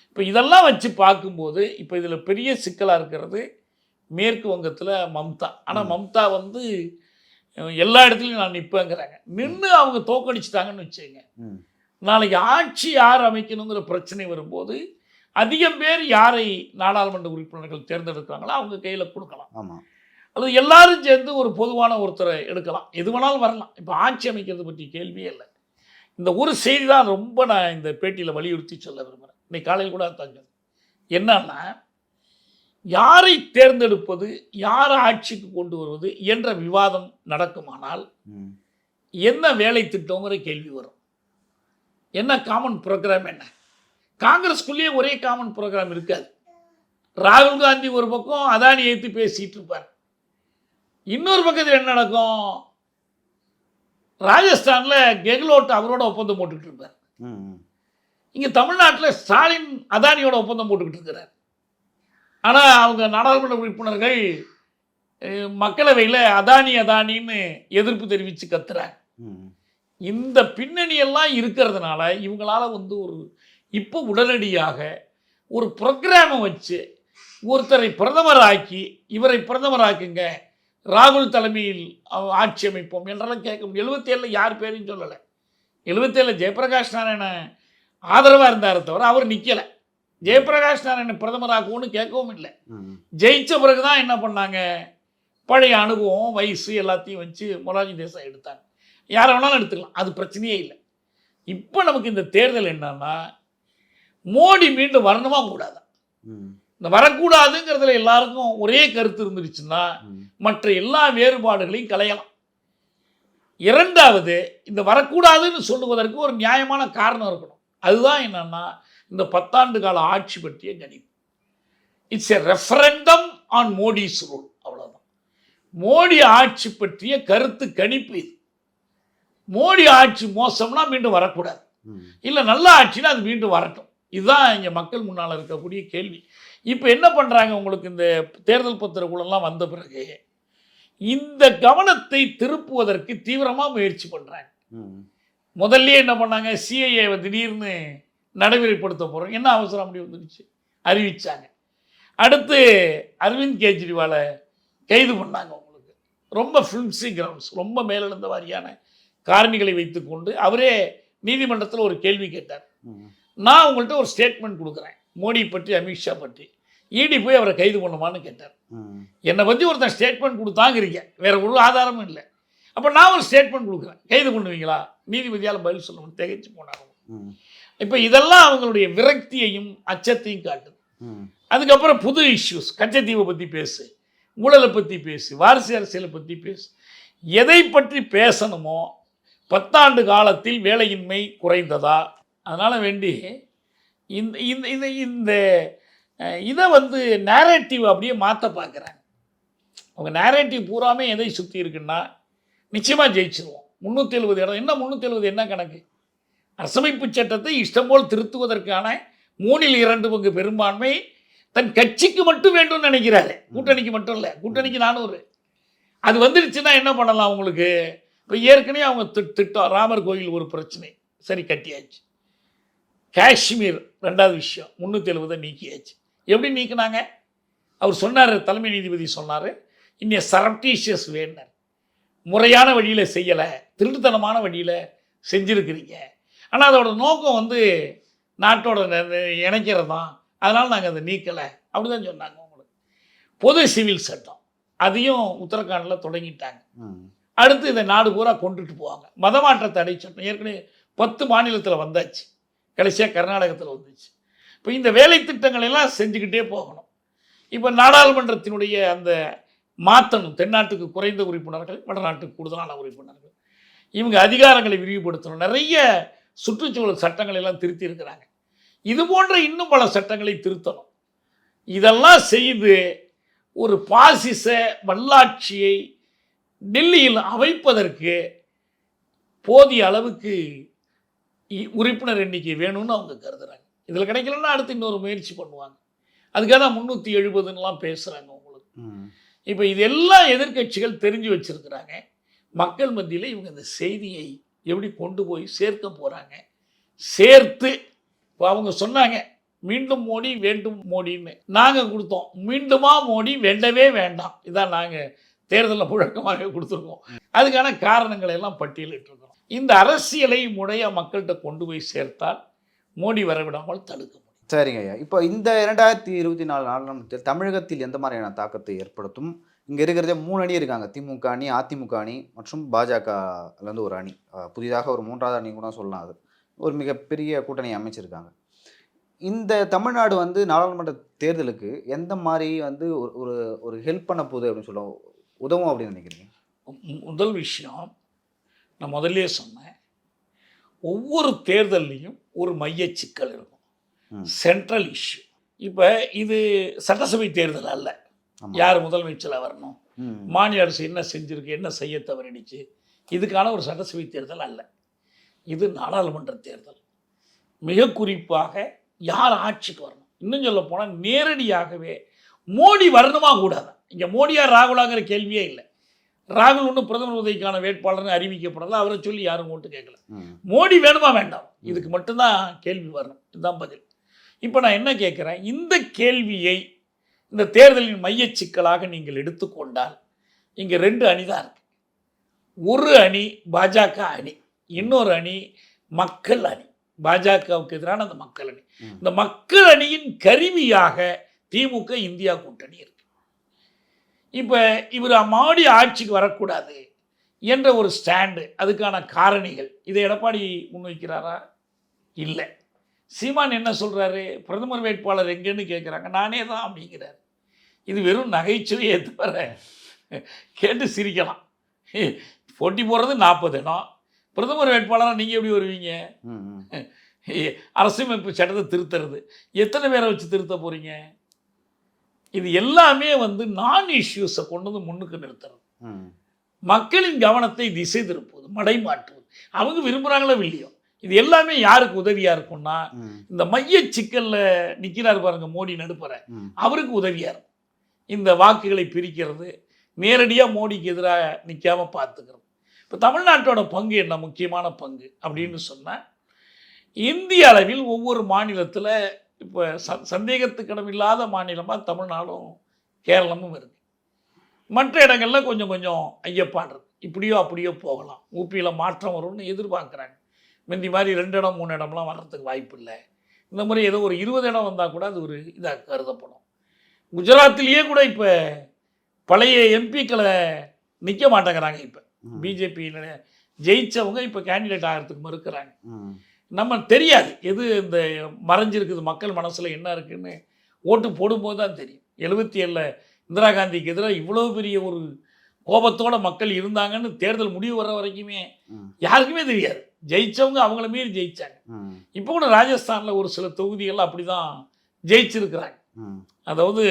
இப்போ இதெல்லாம் வச்சு பார்க்கும்போது இப்போ இதில் பெரிய சிக்கலாக இருக்கிறது மேற்கு வங்கத்தில் மம்தா. ஆனால் மம்தா வந்து எல்லா இடத்துலையும் நான் நிற்பேங்கிறாங்க. நின்று அவங்க தோக்கடிச்சிட்டாங்கன்னு வச்சுங்க, ம். நாளைக்கு ஆட்சி யார் அமைக்கணுங்கிற பிரச்சனை வரும்போது அதிகம் பேர் யாரை நாடாளுமன்ற உறுப்பினர்கள் தேர்ந்தெடுக்கிறாங்களோ அவங்க கையில் கொடுக்கலாம். ஆமாம். அல்லது எல்லாரும் சேர்ந்து ஒரு பொதுவான ஒருத்தரை எடுக்கலாம். எது வேணாலும் வரலாம். இப்போ ஆட்சி அமைக்கிறது பற்றி கேள்வியே இல்லை. இந்த ஒரு செய்தி தான் ரொம்ப நான் இந்த பேட்டியில் வலியுறுத்தி சொல்ல விரும்புகிறேன். இன்னைக்கு காலையில் கூட தான் என்னன்னா, யாரை தேர்ந்தெடுப்பது, யாரை ஆட்சிக்கு கொண்டு வருவது என்ற விவாதம் நடக்குமானால் ம். என்ன வேலை திட்டங்கிற கேள்வி வரும். என்ன காமன் ப்ரோக்ராம், என்ன காங்கிரஸ்குள்ளேயே ஒரே காமன் ப்ரோக்ராம் இருக்காது. ராகுல் காந்தி ஒரு பக்கம் அதானி ஏற்றி பேசிகிட்டு இருப்பார். இன்னொரு பக்கத்தில் என்ன நடக்கும், ராஜஸ்தானில் கெஹ்லோட் அவரோட ஒப்பந்தம் போட்டுக்கிட்டு இருப்பார். ம். இங்கே தமிழ்நாட்டில் ஸ்டாலின் அதானியோட ஒப்பந்தம் போட்டுக்கிட்டு இருக்கிறார். ஆனால் அவங்க நாடாளுமன்ற உறுப்பினர்கள் மக்களவையில் அதானின்னு எதிர்ப்பு தெரிவித்து கத்துறாங்க. ம். இந்த பின்னணியெல்லாம் இருக்கிறதுனால இவங்களால வந்து ஒரு இப்போ உடனடியாக ஒரு ப்ரோக்ராமை வச்சு ஒருத்தரை பிரதமராக்கி இவரை பிரதமராக்குங்க, ராகுல் தலைமையில் ஆட்சி அமைப்போம் என்றெல்லாம் கேட்க முடியும். 77 யார் பேரையும் சொல்லலை. 77 ஜெயபிரகாஷ் நாராயணன் ஆதரவாக இருந்தார் தவிர அவர் நிற்கலை. ஜெயபிரகாஷ் நாராயணன் பிரதமராகும்னு கேட்கவும் இல்லை. ஜெயிச்ச பிறகு தான் என்ன பண்ணாங்க, பழைய அனுபவம் வயசு எல்லாத்தையும் வச்சு மொரார்ஜி தேசாய் எடுத்தாங்க. யாரை வேணாலும் எடுத்துக்கலாம், அது பிரச்சனையே இல்லை. இப்போ நமக்கு இந்த தேர்தல் என்னன்னா, மோடி மீண்டும் வரணுமா கூடாதா? இந்த வரக்கூடாதுங்கிறதுல எல்லாருக்கும் ஒரே கருத்து இருந்துருச்சுன்னா மற்ற எல்லா வேறுபாடுகளையும் களையலாம். இரண்டாவது, இந்த வரக்கூடாதுன்னு சொல்லுவதற்கு ஒரு நியாயமான காரணம் இருக்கணும். அதுதான் என்னன்னா, இந்த 10 ஆண்டு கால ஆட்சி பற்றிய கணிப்பு. It's a referendum on Modi's rule, அவ்வளோதான். மோடி ஆட்சி பற்றிய கருத்து கணிப்பு இது. மோடி ஆட்சி மோசம்னா மீண்டும் வரக்கூடாது, இல்லை நல்ல ஆட்சினா அது மீண்டும் வரட்டும். இதுதான் இங்கே மக்கள் முன்னால் இருக்கக்கூடிய கேள்வி. இப்போ என்ன பண்ணுறாங்க, உங்களுக்கு இந்த தேர்தல் பத்திரக்குள்ளெல்லாம் வந்த பிறகு இந்த கவனத்தை திருப்புவதற்கு தீவிரமாக முயற்சி பண்ணுறாங்க. முதல்ல என்ன பண்ணாங்க, சிஐஏவை திடீர்னு நடைமுறைப்படுத்த போகிறோம், என்ன அவசரம் அப்படி வந்துடுச்சு, அறிவித்தாங்க. அடுத்து அரவிந்த் கெஜ்ரிவாலை கைது பண்ணாங்க. உங்களுக்கு ரொம்ப ஃபிலிம்ஸி கிரவுண்ட்ஸ், ரொம்ப மேலெழுந்த வாரியான காரணிகளை வைத்துக்கொண்டு அவரே நீதிமன்றத்தில் ஒரு கேள்வி கேட்டார். நான் உங்கள்கிட்ட ஒரு ஸ்டேட்மெண்ட் கொடுக்குறேன் மோடி பற்றி, அமித்ஷா பற்றி, இடி போய் அவரை கைது பண்ணுமான்னு கேட்டார். என்னை பற்றி ஒருத்தன் ஸ்டேட்மெண்ட் கொடுத்தாங்கிறீங்க, வேற ஒரு ஆதாரமும் இல்லை, அப்போ நான் ஒரு ஸ்டேட்மெண்ட் கொடுக்குறேன், கைது பண்ணுவீங்களா? நீதிபதியால் பதில் சொல்லணும்னு திகைச்சு போனாங்க. இப்போ இதெல்லாம் அவங்களுடைய விரக்தியையும் அச்சத்தையும் காட்டுது. அதுக்கப்புறம் புது இஷ்யூஸ், கச்சத்தீவை பற்றி பேசு, ஊழலை பற்றி பேசு, வாரிசு அரசியலை பற்றி பேசு, எதை பற்றி பேசணுமோ. 10 ஆண்டு காலத்தில் வேலையின்மை குறைந்ததா? அதனால் வேண்டி இந்த இதை வந்து நேரேட்டிவ் அப்படியே மாற்ற பார்க்குறாங்க. அவங்க நேரேட்டிவ் பூராமே எதை சுற்றி இருக்குன்னா, நிச்சயமாக ஜெயிச்சிருவோம். 370 இடம் என்ன, 370 என்ன கணக்கு? அரசமைப்பு சட்டத்தை இஷ்டம் போல் திருத்துவதற்கான 3/2 பெரும்பான்மை தன் கட்சிக்கு மட்டும் வேண்டும்னு நினைக்கிறாரு, கூட்டணிக்கு மட்டும் இல்லை. கூட்டணிக்கு 400 அது வந்துடுச்சுன்னா என்ன பண்ணலாம் உங்களுக்கு? இப்போ ஏற்கனவே அவங்க திட்டம், ராமர் கோயில் ஒரு பிரச்சனை, சரி கட்டியாச்சு. காஷ்மீர் 2வது விஷயம், 370 நீக்கியாச்சு. எப்படி நீக்கினாங்க? அவர் சொன்னார், தலைமை நீதிபதி சொன்னார், இன்னைய சரப்டீஷியஸ் வேண்டார், முறையான வழியில் செய்யலை, திருட்டுத்தனமான வழியில் செஞ்சுருக்கிறீங்க. ஆனால் அதோட நோக்கம் வந்து நாட்டோட இணைக்கிறது தான், அதனால் நாங்கள் அதை நீக்கலை அப்படி தான் சொன்னாங்க. உங்களுக்கு பொது சிவில் சட்டம் அதையும் உத்தரகாண்டில் தொடங்கிட்டாங்க. அடுத்து இதை நாடு பூரா கொண்டுட்டு போவாங்க. மதமாற்ற தடை சட்டம் ஏற்கனவே 10 மாநிலத்தில் வந்தாச்சு, கடைசியாக கர்நாடகத்தில் வந்துச்சு. இப்போ இந்த வேலை திட்டங்கள் எல்லாம் செஞ்சுக்கிட்டே போகணும். இப்போ நாடாளுமன்றத்தினுடைய அந்த மாற்றணும், தென்னாட்டுக்கு குறைந்த உறுப்பினர்கள், வடநாட்டுக்கு கூடுதலான உறுப்பினர்கள், இவங்க அதிகாரங்களை விரிவுபடுத்தணும். நிறைய சுற்றுச்சூழல் சட்டங்கள் எல்லாம் திருத்தி இருக்கிறாங்க. இது போன்ற இன்னும் பல சட்டங்களை திருத்தணும். இதெல்லாம் செய்து ஒரு பாசிச வல்லாட்சியை டெல்லியில் அமைப்பதற்கு போதிய அளவுக்கு உறுப்பினர் எண்ணிக்கை வேணும்னு அவங்க கருதுகிறாங்க. இதில் கிடைக்கலன்னா அடுத்து இன்னொரு முயற்சி பண்ணுவாங்க. அதுக்காக தான் 370ன்னுலாம் பேசுகிறாங்க உங்களுக்கு. இப்போ இதெல்லாம் எதிர்க்கட்சிகள் தெரிஞ்சு வச்சுருக்கிறாங்க. மக்கள் மத்தியில் இவங்க இந்த செய்தியை எப்படி கொண்டு போய் சேர்க்க போகிறாங்க, சேர்த்து இப்போ அவங்க சொன்னாங்க மீண்டும் மோடி வேண்டும் மோடின்னு, நாங்கள் கொடுத்தோம் மீண்டுமா மோடி வேண்டவே வேண்டாம், இதான் நாங்கள் தேர்தலில் முழக்கமாக கொடுத்துருக்கோம். அதுக்கான காரணங்களை எல்லாம் பட்டியலிட்டிருக்கிறோம். இந்த அரசியலை முறைய மக்கள்கிட்ட கொண்டு போய் சேர்த்தால் மோடி வரவிடாமல் தடுக்க முடியும். சரிங்க ஐயா, இப்போ இந்த 2024 நாடாளுமன்றத்தில் தமிழகத்தில் எந்த மாதிரியான தாக்கத்தை ஏற்படுத்தும்? இங்கே இருக்கிறதே 3 அணி இருக்காங்க, திமுக அணி, அதிமுக அணி மற்றும் பாஜகலேருந்து ஒரு அணி, புதிதாக ஒரு 3வது அணி கூட சொல்லலாம். அது ஒரு மிகப்பெரிய கூட்டணி அமைச்சிருக்காங்க. இந்த தமிழ்நாடு வந்து நாடாளுமன்ற தேர்தலுக்கு எந்த மாதிரி வந்து ஒரு ஒரு ஹெல்ப் பண்ண போகுது அப்படின்னு சொல்ல உதவும் அப்படின்னு நினைக்கிறீங்க? முதல் விஷயம், நான் முதல்லே சொன்னேன், ஒவ்வொரு தேர்தல்லையும் ஒரு மைய சிக்கல் இருக்கும், சென்ட்ரல் இஷ்யூ. இப்போ இது சட்டசபை தேர்தல் அல்ல, யார் முதலமைச்சராக வரணும், மாநில அரசு என்ன செஞ்சுருக்கு, என்ன செய்ய தவறிடுச்சு, இதுக்கான ஒரு சட்டசபை தேர்தல் அல்ல. இது நாடாளுமன்ற தேர்தல். மிக குறிப்பாக யார் ஆட்சிக்கு வரணும், இன்னும் சொல்ல போனால் நேரடியாகவே மோடி வரணுமா கூடாது. இங்கே மோடியா ராகுலாங்கிற கேள்வியே இல்லை. ராகுல் ஒன்றும் பிரதமர் உதவிக்கான வேட்பாளர்னு அறிவிக்கப்படல, அவரை சொல்லி யாரும் ஓட்டு கேட்கல. மோடி வேணுமா வேண்டாம், இதுக்கு மட்டும்தான் கேள்வி வரணும், இதுதான் பதில். இப்போ நான் என்ன கேட்குறேன், இந்த கேள்வியை இந்த தேர்தலின் மைய சிக்கலாக நீங்கள் எடுத்துக்கொண்டால் இங்கே 2 அணி தான் இருக்கு. ஒரு அணி பாஜக அணி, இன்னொரு அணி மக்கள் அணி. பாஜகவுக்கு எதிரான அந்த மக்கள் அணி. இந்த மக்கள் அணியின் கருவியாக திமுக இந்தியா கூட்டணி இருக்கு. இப்போ இவர் மோடி ஆட்சிக்கு வரக்கூடாது என்ற ஒரு ஸ்டாண்டு, அதுக்கான காரணிகள் இதை எடப்பாடி முன்வைக்கிறாரா? இல்லை. சீமான் என்ன சொல்கிறாரு? பிரதமர் வேட்பாளர் எங்கேன்னு கேட்குறாங்க, நானே தான் அப்படிங்கிறார். இது வெறும் நகைச்சுவையை தவிர கேட்டு சிரிக்கலாம். போட்டி போடுறது 40 இடம். பிரதமர் வேட்பாளராக நீங்கள் எப்படி வருவீங்க? அரசியலமைப்பு சட்டத்தை திருத்துறது எத்தனை பேரை வச்சு திருத்த போகிறீங்க? இது எல்லாமே நான் இஷ்யூஸை கொண்டு முன்னுக்கு நிறுத்துறது, மக்களின் கவனத்தை திசை திருப்புவது, மடை மாற்றுவது. அவங்க விரும்புகிறாங்களோ இல்லையோ, இது எல்லாமே யாருக்கு உதவியாக இருக்கும்னா, இந்த மைய சிக்கலில் நிற்கிறார் பாருங்க மோடி நடுப்பற, அவருக்கு உதவியாக இருக்கும். இந்த வாக்குகளை பிரிக்கிறது, நேரடியாக மோடிக்கு எதிராக நிற்காமல் பார்த்துக்கிறது. இப்போ தமிழ்நாட்டோட பங்கு என்ன முக்கியமான பங்கு அப்படின்னு சொன்னால், இந்திய அளவில் ஒவ்வொரு மாநிலத்தில் இப்போ சந்தேகத்துக்கிடமில்லாத மாநிலமாக தமிழ்நாடும் கேரளமும் இருக்குது. மற்ற இடங்களில் கொஞ்சம் கொஞ்சம் ஐயப்பாடுறது, இப்படியோ அப்படியோ போகலாம். ஊபியில் மாற்றம் வரும்னு எதிர்பார்க்குறாங்க. முந்தி மாதிரி 2 இடம் 3 இடம்லாம் வர்றதுக்கு வாய்ப்பு இல்லை. இந்த மாதிரி ஏதோ ஒரு 20 இடம் வந்தால் கூட அது ஒரு இதாக கருதப்படும். குஜராத்திலேயே கூட இப்போ பழைய எம்பிக்களை நிற்க மாட்டேங்கிறாங்க. இப்போ பிஜேபியில் ஜெயித்தவங்க இப்போ கேண்டிடேட் ஆகிறதுக்கு மறுக்கிறாங்க. நம்ம தெரியாது எது இந்த மறைஞ்சிருக்குது, மக்கள் மனசில் என்ன இருக்குதுன்னு ஓட்டு போடும்போது தான் தெரியும். 77 இந்திரா காந்திக்கு எதிராக இவ்வளோ பெரிய ஒரு கோபத்தோட மக்கள் இருந்தாங்கன்னு தேர்தல் முடிவு வர்ற வரைக்குமே யாருக்குமே தெரியாது. ஜெயித்தவங்க அவங்கள மீறி ஜெயித்தாங்க. இப்போ கூட ராஜஸ்தானில் ஒரு சில தொகுதிகள் அப்படி தான் ஜெயிச்சிருக்கிறாங்க. அதாவது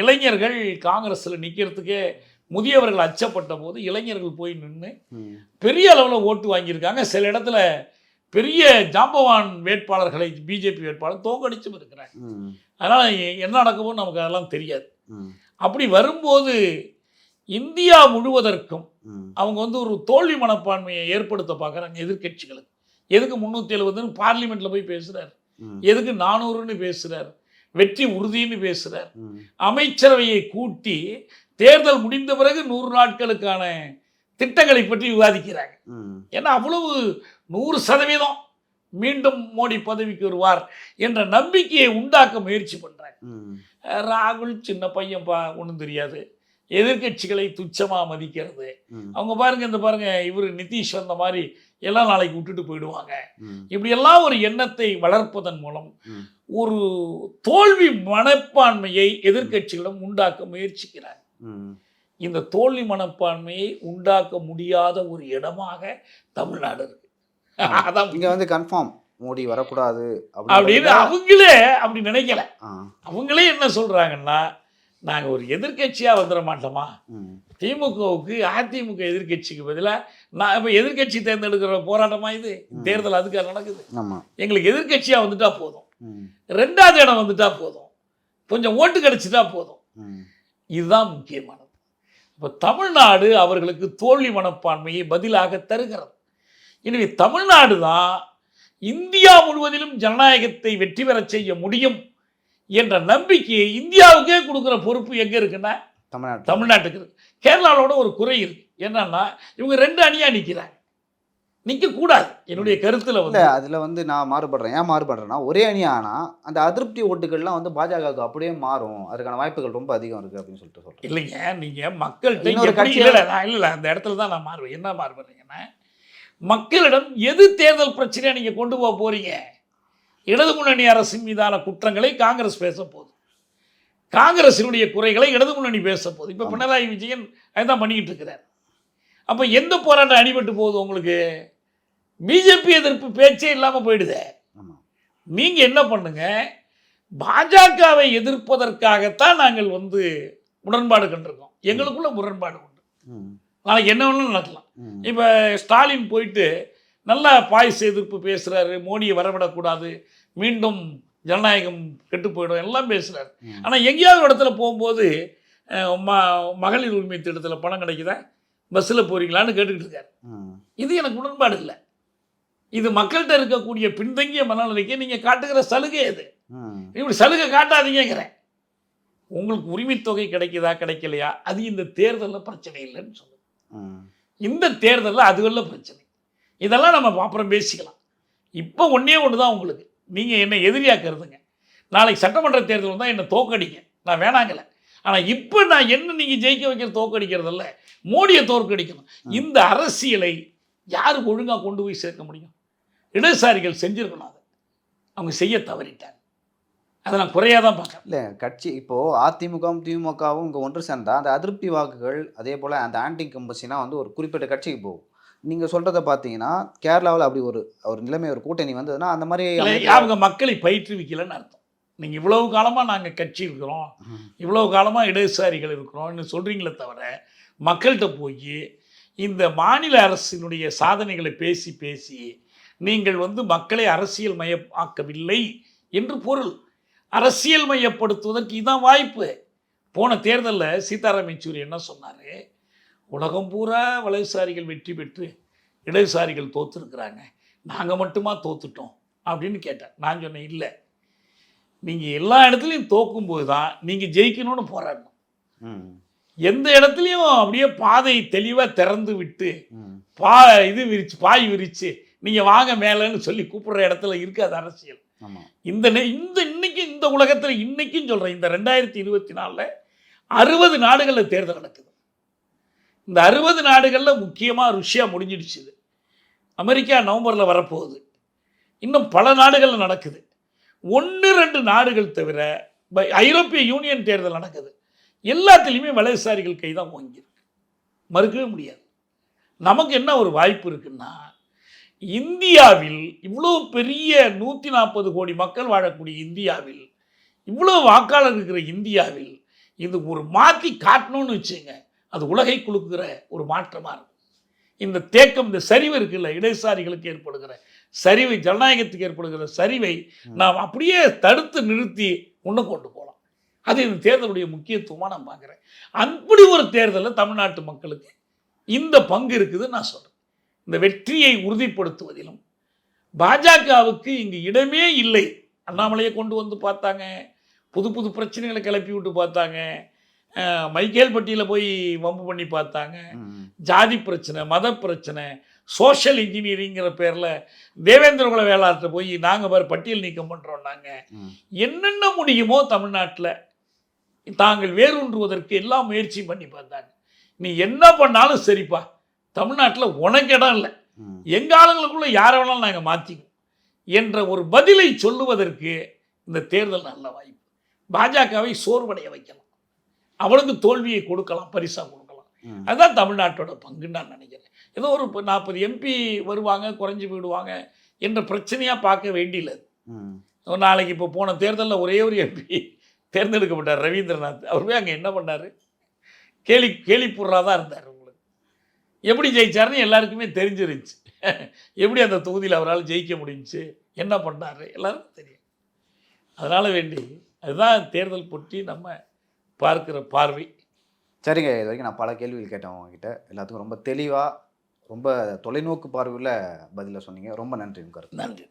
இளைஞர்கள் காங்கிரஸில் நிற்கிறதுக்கே முதியவர்கள் அச்சப்பட்ட போது இளைஞர்கள் போய் நின்று பெரிய அளவில் ஓட்டு வாங்கியிருக்காங்க. சில இடத்துல பெரிய ஜாம்பவான் வேட்பாளர்களை பிஜேபி வேட்பாளர் தோக்கடிச்சும் இருக்கிறாங்க. அதனால் என்ன நடக்குமோ நமக்கு அதெல்லாம் தெரியாது. அப்படி வரும்போது இந்தியா முழுவதற்கும் அவங்க ஒரு தோல்வி மனப்பான்மையை ஏற்படுத்த பார்க்குறாங்க எதிர்கட்சிகளுக்கு. எதுக்கு 370 பார்லிமெண்ட்டில் போய் பேசுகிறார், எதுக்கு 400ன்னு பேசுகிறார், வெற்றி உறுதின்னு பேசுகிறார். அமைச்சரவையை கூட்டி தேர்தல் முடிந்த பிறகு 100 நாட்களுக்கான திட்டங்களை பற்றி விவாதிக்கிறாங்க. ஏன்னா அவ்வளவு 100% மீண்டும் மோடி பதவிக்கு வருவார் என்ற நம்பிக்கையை உண்டாக்க முயற்சி பண்ணுறாங்க. ராகுல் சின்ன பையன்பா, ஒன்றும் தெரியாது, எதிர்கட்சிகளை துச்சமாக மதிக்கிறது. அவங்க பாருங்க, இந்த பாருங்க இவர் நிதிஷ் வந்த மாதிரி எல்லாம் நாளைக்கு விட்டுட்டு போயிடுவாங்க. இப்படியெல்லாம் ஒரு எண்ணத்தை வளர்ப்பதன் மூலம் ஒரு தோல்வி மனப்பான்மையை எதிர்கட்சிகளிடம் உண்டாக்க முயற்சிக்கிறாங்க. இந்த தோல்வி மனப்பான்மையை உண்டாக்க முடியாத ஒரு இடமாக தமிழ்நாடு இருக்கு. அதான் இங்க கன்ஃபார்ம் மோடி வரக்கூடாது அப்படின்னு அவங்களே அப்படி நினைக்கல. அவங்களே என்ன சொல்றாங்கன்னா, நாங்கள் ஒரு எதிர்கட்சியாக வந்துட மாட்டோமா, திமுகவுக்கு அதிமுக எதிர்கட்சிக்கு பதிலாக நான் இப்போ எதிர்கட்சி தேர்ந்தெடுக்கிற போராட்டமா இது தேர்தல் அதுக்காக நடக்குது. எங்களுக்கு எதிர்கட்சியாக வந்துட்டா போதும், 2வது இடம் வந்துட்டா போதும், கொஞ்சம் ஓட்டு கிடைச்சிட்டா போதும். இதுதான் முக்கியமானது. இப்போ தமிழ்நாடு அவர்களுக்கு தோல்வி மனப்பான்மையை பதிலாக தருகிறது. எனவே தமிழ்நாடு தான் இந்தியா முழுவதிலும் ஜனநாயகத்தை வெற்றி பெற செய்ய முடியும் என்ற நம்பிக்கையை இந்தியாவுக்கே கொடுக்குற பொறுப்பு எங்கே இருக்குன்னா தமிழ்நாட்டுக்கு இருக்கு. கேரளாவோட ஒரு குறை இருக்கு என்னன்னா, இவங்க 2 அணியாக நிற்கிறாங்க. நிற்கக்கூடாது என்னுடைய கருத்தில் அதில் நான் மாறுபடுறேன். ஏன் மாறுபடுறேன்னா, ஒரே அணி ஆனால் அந்த அதிருப்தி ஓட்டுகள்லாம் பாஜகவுக்கு அப்படியே மாறும், அதுக்கான வாய்ப்புகள் ரொம்ப அதிகம் இருக்குது அப்படின்னு சொல்லிட்டு சொல்கிறேன். இல்லைங்க, நீங்கள் மக்கள்கிட்ட இல்லை அந்த இடத்துல தான் நான் மாறுவேன். என்ன மாறுபடுறீங்கன்னா, மக்களிடம் எது தேர்தல் பிரச்சனையை நீங்கள் கொண்டு போக போகிறீங்க? இடது முன்னணி அரசின் மீதான குற்றங்களை காங்கிரஸ் பேச போகுது, காங்கிரசினுடைய குறைகளை இடது முன்னணி பேச போகுது. இப்போ பினராயி விஜயன் அதுதான் பண்ணிக்கிட்டு இருக்கிறார். அப்போ எந்த போராட்டம் அடிபட்டு போகுது உங்களுக்கு? பிஜேபி எதிர்ப்பு பேச்சே இல்லாமல் போயிடுதே. நீங்கள் என்ன பண்ணுங்க, பாஜகவை எதிர்ப்பதற்காகத்தான் நாங்கள் முரண்பாடு கண்டிருக்கோம். எங்களுக்குள்ள முரண்பாடு உண்டு. நாளைக்கு என்ன வேணும் நடக்கலாம். இப்போ ஸ்டாலின் போயிட்டு நல்லா பாய்ஸ் எதிர்ப்பு பேசுகிறாரு, மோடியை வரவிடக்கூடாது, மீண்டும் ஜனநாயகம் கெட்டு போயிடும் எல்லாம் பேசுகிறாரு. ஆனால் எங்கேயாவது ஒரு இடத்துல போகும்போது மகளிர் உரிமை திட்டத்தில் பணம் கிடைக்குதா, பஸ்ஸில் போகிறீங்களான்னு கேட்டுக்கிட்டு இருக்காரு. இது எனக்கு உடன்பாடு இல்லை. இது மக்கள்கிட்ட இருக்கக்கூடிய பின்தங்கிய மனநிலைக்கு நீங்கள் காட்டுகிற சலுகை. அது இப்படி சலுகை காட்டாதீங்கிறேன். உங்களுக்கு உரிமைத்தொகை கிடைக்குதா கிடைக்கலையா அது இந்த தேர்தலில் பிரச்சனை இல்லைன்னு சொல்லுது. இந்த தேர்தலில் அதுகளில் பிரச்சனை. இதெல்லாம் நம்ம அப்புறம் பேசிக்கலாம். இப்போ ஒன்றே ஒன்று தான் உங்களுக்கு. நீங்கள் என்னை எதிரியாக கருதுங்க. நாளைக்கு சட்டமன்ற தேர்தல் வந்தால் என்னை தோக்கடிங்க, நான் வேணாங்கலை. ஆனால் இப்போ நான் என்ன நீங்கள் ஜெயிக்க வைக்கிற தோக்கடிக்கிறதில்ல, மோடியை தோற்கடிக்கணும். இந்த அரசியலை யார் ஒழுங்காக கொண்டு போய் சேர்க்க முடியும்? இடதுசாரிகள் செஞ்சுருக்கணும். அதை அவங்க செய்ய தவறிட்டாங்க. அதை நான் குறையாக தான் பார்க்குறேன். இல்லை, கட்சி இப்போது அதிமுகவும் திமுகவும் இங்கே ஒன்று சேர்ந்தால் அந்த அதிருப்தி வாக்குகள் அதே போல் அந்த ஆன்டி கம்பசினா வந்து ஒரு குறிப்பிட்ட கட்சிக்கு போகும். நீங்கள் சொல்கிறத பார்த்தீங்கன்னா கேரளாவில் அப்படி ஒரு நிலைமை, ஒரு கூட்டணி வந்ததுன்னா அந்த மாதிரி அவங்க மக்களை பயிற்றுவிக்கலைன்னு அர்த்தம். நீங்கள் இவ்வளவு காலமாக நாங்கள் கட்சி இருக்கிறோம், இவ்வளவு காலமாக இடதுசாரிகள் இருக்கிறோம்னு சொல்கிறீங்களே தவிர மக்கள்கிட்ட போய் இந்த மாநில அரசினுடைய சாதனைகளை பேசி பேசி நீங்கள் வந்து மக்களை அரசியல் மயமாக்கவில்லை என்று பொருள். அரசியல் மையப்படுத்துவதற்கு இதுதான் வாய்ப்பு. போன தேர்தலில் சீதாராம் யெச்சூரி என்ன சொன்னார்? உலகம் பூரா வலதுசாரிகள் வெற்றி பெற்று இடதுசாரிகள் தோற்றுருக்குறாங்க, நாங்கள் மட்டுமா தோத்துட்டோம் அப்படின்னு கேட்டார். நான் சொன்னேன், இல்லை, நீங்கள் எல்லா இடத்துலையும் தோக்கும்போது தான் நீங்கள் ஜெயிக்கணும்னு போராடணும். எந்த இடத்துலையும் அப்படியே பாதை தெளிவாக திறந்து விட்டு பாய் விரிச்சு நீங்கள் வாங்க மேலேன்னு சொல்லி கூப்பிடுற இடத்துல இருக்காது அரசியல். இன்னைக்கு இந்த உலகத்தில் இன்னைக்கும் சொல்கிறேன், இந்த 2024 60 நாடுகளில் தேர்தல் நடக்குது. இந்த 60 நாடுகளில் முக்கியமாக ருஷ்யா முடிஞ்சிடுச்சு, அமெரிக்கா நவம்பரில் வரப்போகுது, இன்னும் பல நாடுகளில் நடக்குது. 1-2 நாடுகள் தவிர ஐரோப்பிய யூனியன் தேர்தல் நடக்குது. எல்லாத்துலேயுமே வலதுசாரிகள் கை தான் வாங்கியிருக்கு, மறுக்கவே முடியாது. நமக்கு என்ன ஒரு வாய்ப்பு இருக்குன்னா, இந்தியாவில் இவ்வளோ பெரிய 140 கோடி மக்கள் வாழக்கூடிய இந்தியாவில், இவ்வளோ வாக்காளர் இருக்கிற இந்தியாவில் இது ஒரு மாற்றி காட்டணும்னு வச்சுங்க, அது உலகை குலுக்குகிற ஒரு மாற்றமாக இருக்கும். இந்த தேக்கம், இந்த சரிவு இருக்குல்ல, இடதுசாரிகளுக்கு ஏற்படுகிற சரிவை, ஜனநாயகத்துக்கு ஏற்படுகிற சரிவை நாம் அப்படியே தடுத்து நிறுத்தி முன்ன கொண்டு போகலாம். அது இந்த தேர்தலுடைய முக்கியத்துவமாக நான் பார்க்குறேன். அப்படி ஒரு தேர்தலில் தமிழ்நாட்டு மக்களுக்கு இந்த பங்கு இருக்குதுன்னு நான் சொல்கிறேன். இந்த வெற்றியை உறுதிப்படுத்துவதிலும் பாஜகவுக்கு இங்கு இடமே இல்லை. அண்ணாமலையை கொண்டு வந்து பார்த்தாங்க, புது புது பிரச்சனைகளை கிளப்பி விட்டு பார்த்தாங்க, மைக்கேல்பட்டியில் போய் வம்பு பண்ணி பார்த்தாங்க, ஜாதி பிரச்சனை, மத பிரச்சனை, சோஷியல் இன்ஜினியரிங்கிற பேரில் தேவேந்திர குல வேளாளர்கிட்ட போய் நாங்கள் வேறு பட்டியல் நீக்கம் பண்ணுறோம், நாங்கள் என்னென்ன முடியுமோ தமிழ்நாட்டில் தாங்கள் வேரூன்றுவதற்கு எல்லா முயற்சியும் பண்ணி பார்த்தாங்க. நீ என்ன பண்ணாலும் சரிப்பா, தமிழ்நாட்டில் உனக்கு இடம் இல்லை, எங்கள் ஆளுங்களுக்குள்ளே யாரை வேணாலும் நாங்கள் மாற்றிக்குவோம் என்ற ஒரு பதிலை சொல்லுவதற்கு இந்த தேர்தல் நல்ல வாய்ப்பு. பாஜகவை சோர்வடைய வைக்கலாம், அவனுக்கு தோல்வியை கொடுக்கலாம், பரிசாக கொடுக்கலாம். அதுதான் தமிழ்நாட்டோட பங்குன்னு நான் நினைக்கிறேன். ஏதோ ஒரு 40 MP வருவாங்க, குறைஞ்சி போயிடுவாங்க என்ற பிரச்சனையாக பார்க்க வேண்டியது. நாளைக்கு இப்போ போன தேர்தலில் ஒரே ஒரு MP தேர்ந்தெடுக்கப்பட்டார், ரவீந்திரநாத். அவர் போய் அங்கே என்ன பண்ணார்? கேலிப்புறா தான் இருந்தார். உங்களுக்கு எப்படி ஜெயிச்சாருன்னு எல்லாருக்குமே தெரிஞ்சிருந்துச்சு. எப்படி அந்த தொகுதியில் அவரால் ஜெயிக்க முடிஞ்சிச்சு, என்ன பண்ணார், எல்லாருக்கும் தெரியும். அதனால் வேண்டி அதுதான் தேர்தல் பற்றி நம்ம பார்க்குற பார்வை. சரிங்க, இது வரைக்கும் நான் பல கேள்விகள் கேட்டேன் உங்ககிட்ட. எல்லாத்துக்கும் ரொம்ப தெளிவாக, ரொம்ப தொலைநோக்கு பார்வையில் பதிலை சொன்னீங்க. ரொம்ப நன்றி. நன்றி.